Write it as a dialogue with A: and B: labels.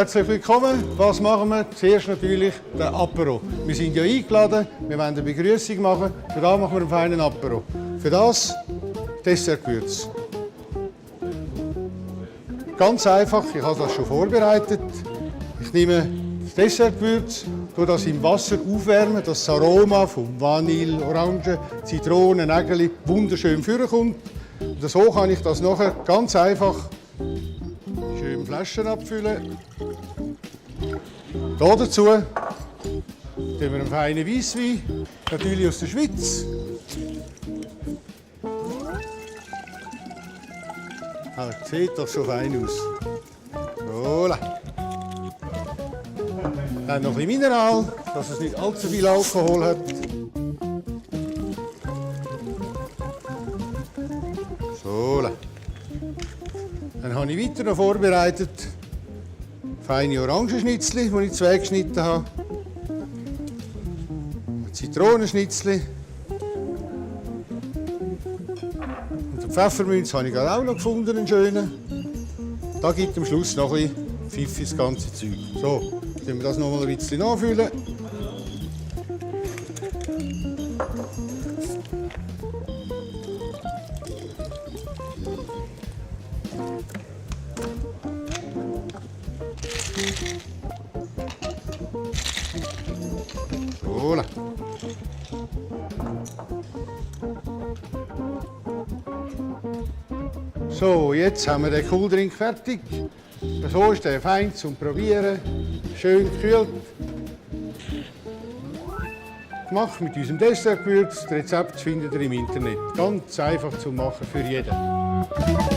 A: Herzlich willkommen. Was machen wir? Zuerst natürlich den Apero. Wir sind ja eingeladen, wir wollen eine Begrüßung machen. Für das machen wir einen feinen Apero. Für das Dessertgewürz. Ganz einfach, ich habe das schon vorbereitet. Ich nehme das Dessertgewürz, tue das im Wasser aufwärmen, dass das Aroma von Vanille, Orange, Zitrone, Nägeli wunderschön vorkommt. Und so kann ich das nachher ganz einfach schön Flaschen abfüllen. Hier dazu tun wir einen feinen Weisswein, natürlich aus der Schweiz. Das sieht doch schon fein aus. Voilà. Dann noch ein bisschen Mineral, dass es nicht allzu viel Alkohol hat. So. Dann habe ich weiter noch vorbereitet feine Orangenschnitzli, die ich zweiggeschnitten habe. Zitronenschnitzli. Und den Pfefferminz habe ich gerade auch noch gefunden, einen schönen. Da gibt am Schluss noch ein bisschen Pfiff ins ganze Zeug. So, können wir das noch mal ein bisschen nachfüllen. Voilà. So, jetzt haben wir den Cooldrink fertig. So ist der fein zum Probieren. Schön gekühlt. Gemacht mit unserem Dessertgewürz. Das Rezept findet ihr im Internet. Ganz einfach zu machen für jeden.